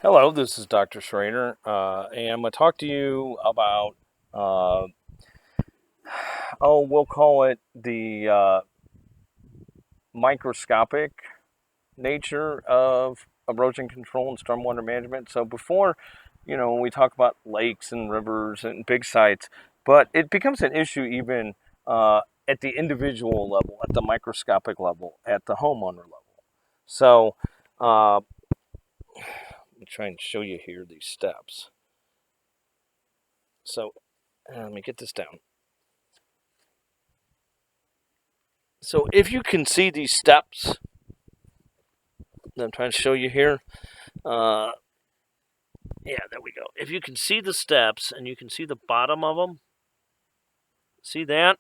Hello, this is Dr. Schrader, and I'm going to talk to you about, we'll call it the microscopic nature of erosion control and stormwater management. So before, when we talk about lakes and rivers and big sites, but it becomes an issue even at the individual level, at the microscopic level, at the homeowner level. So let me try and show you here these steps. So let me get this down. So if you can see these steps that I'm trying to show you here, yeah, there we go. If you can see the steps and you can see the bottom of them, see that?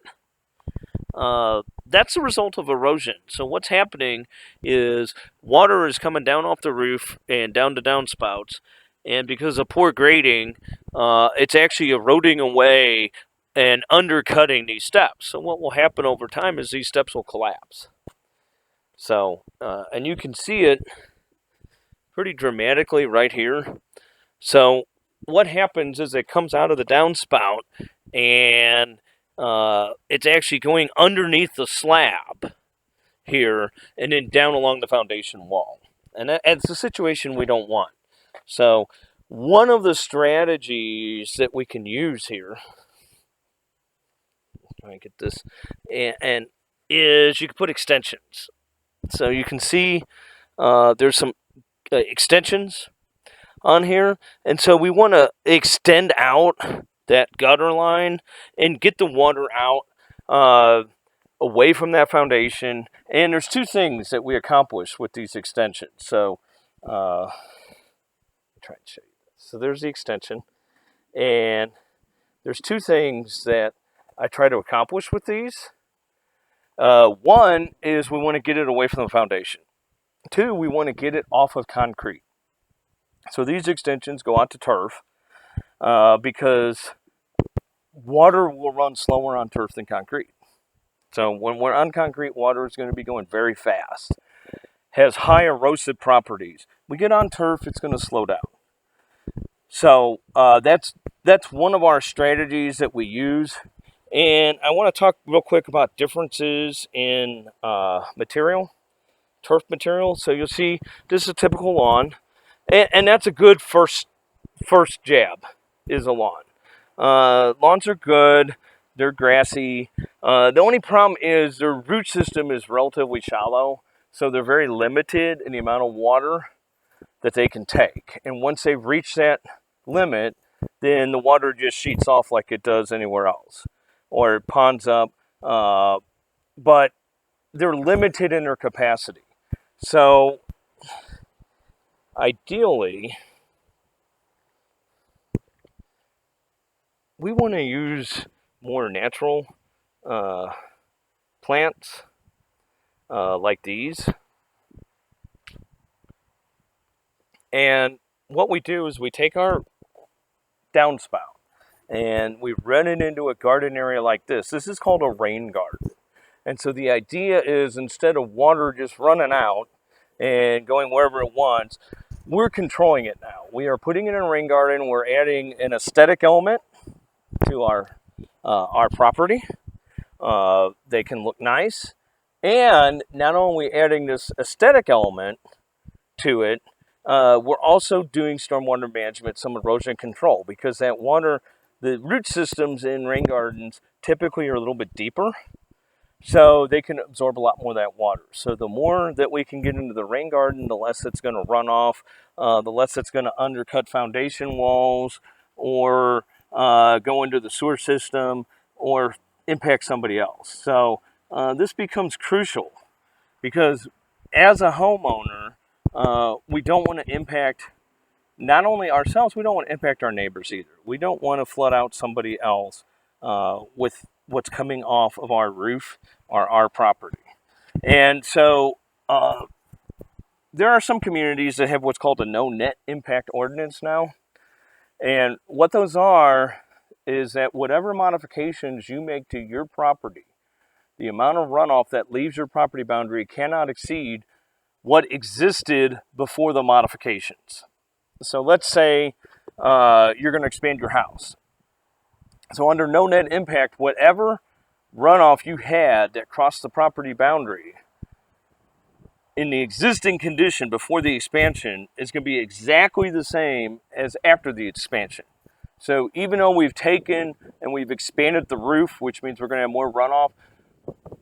That's the result of erosion. So what's happening is water is coming down off the roof and down to downspouts, and because of poor grading, it's actually eroding away and undercutting these steps. So what will happen over time is these steps will collapse. So, and you can see it pretty dramatically right here. So what happens is it comes out of the downspout and it's actually going underneath the slab here and then down along the foundation wall. And that's a situation we don't want. So one of the strategies that we can use here, try and get this, and is you can put extensions. So you can see there's some extensions on here, and so we want to extend out that gutter line and get the water out away from that foundation. And there's two things that we accomplish with these extensions. So I'll try and show you this. So there's the extension, and there's two things that I try to accomplish with these. One is we want to get it away from the foundation. Two, we want to get it off of concrete. So these extensions go out to turf because water will run slower on turf than concrete. So when we're on concrete, water is going to be going very fast. Has high erosive properties. We get on turf, it's going to slow down. So that's one of our strategies that we use. And I want to talk real quick about differences in material, turf material. So you'll see this is a typical lawn. And that's a good first jab, is a lawn. Lawns are good. They're grassy. The only problem is their root system is relatively shallow, so they're very limited in the amount of water that they can take. And once they've reached that limit, then the water just sheets off like it does anywhere else, or it ponds up. But they're limited in their capacity. So ideally, we want to use more natural plants like these. And what we do is we take our downspout and we run it into a garden area like this. This is called a rain garden. And so the idea is instead of water just running out and going wherever it wants, we're controlling it now. We are putting it in a rain garden. We're adding an aesthetic element to our property. They can look nice. And not only adding this aesthetic element to it, we're also doing stormwater management, some erosion control, because that water, the root systems in rain gardens typically are a little bit deeper, so they can absorb a lot more of that water. So the more that we can get into the rain garden, the less it's going to run off, the less it's going to undercut foundation walls or go into the sewer system or impact somebody else. So this becomes crucial because as a homeowner, we don't want to impact not only ourselves, we don't want to impact our neighbors either. We don't want to flood out somebody else with what's coming off of our roof or our property. And so there are some communities that have what's called a no net impact ordinance now. And what those are is that whatever modifications you make to your property, the amount of runoff that leaves your property boundary cannot exceed what existed before the modifications. So let's say you're going to expand your house. So under no net impact, whatever runoff you had that crossed the property boundary in the existing condition before the expansion is going to be exactly the same as after the expansion. So even though we've taken and we've expanded the roof, which means we're going to have more runoff,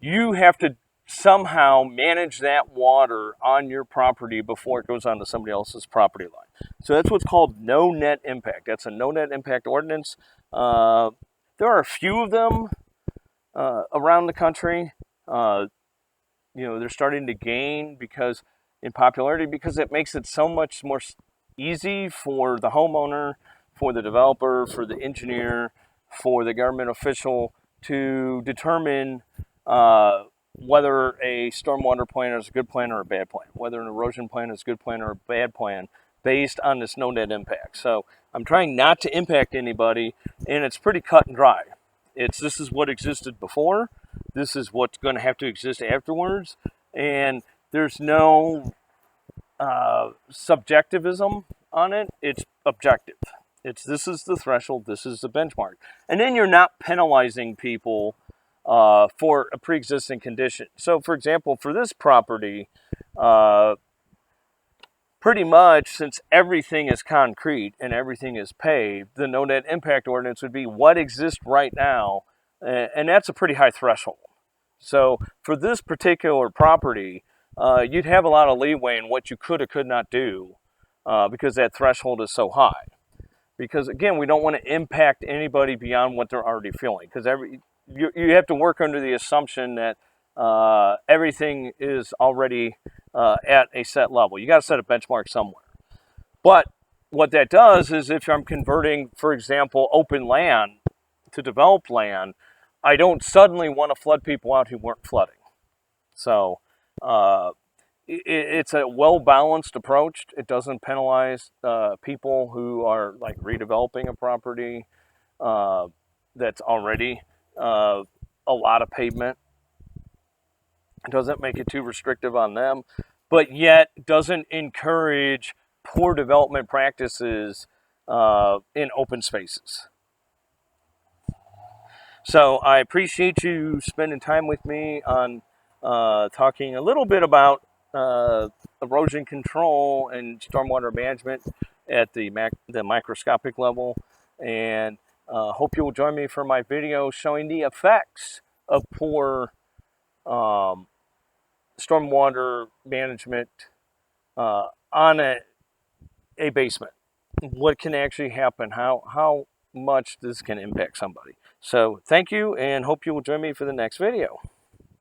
you have to somehow manage that water on your property before it goes onto somebody else's property line. So that's what's called no net impact. That's a no net impact ordinance. There are a few of them around the country. They're starting to gain because in popularity because it makes it so much more easy for the homeowner, for the developer, for the engineer, for the government official to determine whether a stormwater plan is a good plan or a bad plan, whether an erosion plan is a good plan or a bad plan based on this no net impact. So I'm trying not to impact anybody, and it's pretty cut and dry. This is what existed before. This is what's going to have to exist afterwards. And there's no subjectivism on it. It's objective. This is the threshold. This is the benchmark. And then you're not penalizing people for a pre-existing condition. So, for example, for this property, pretty much since everything is concrete and everything is paved, the no net impact ordinance would be what exists right now, and that's a pretty high threshold. So for this particular property, you'd have a lot of leeway in what you could or could not do because that threshold is so high. Because again, we don't want to impact anybody beyond what they're already feeling. Because you have to work under the assumption that everything is already at a set level. You got to set a benchmark somewhere. But what that does is if I'm converting, for example, open land to developed land, I don't suddenly want to flood people out who weren't flooding. So it's a well-balanced approach. It doesn't penalize people who are like redeveloping a property that's already a lot of pavement. It doesn't make it too restrictive on them, but yet doesn't encourage poor development practices in open spaces. So I appreciate you spending time with me on talking a little bit about erosion control and stormwater management at the microscopic level, and hope you will join me for my video showing the effects of poor stormwater management on a basement. What can actually happen, how much this can impact somebody. So thank you, and hope you will join me for the next video.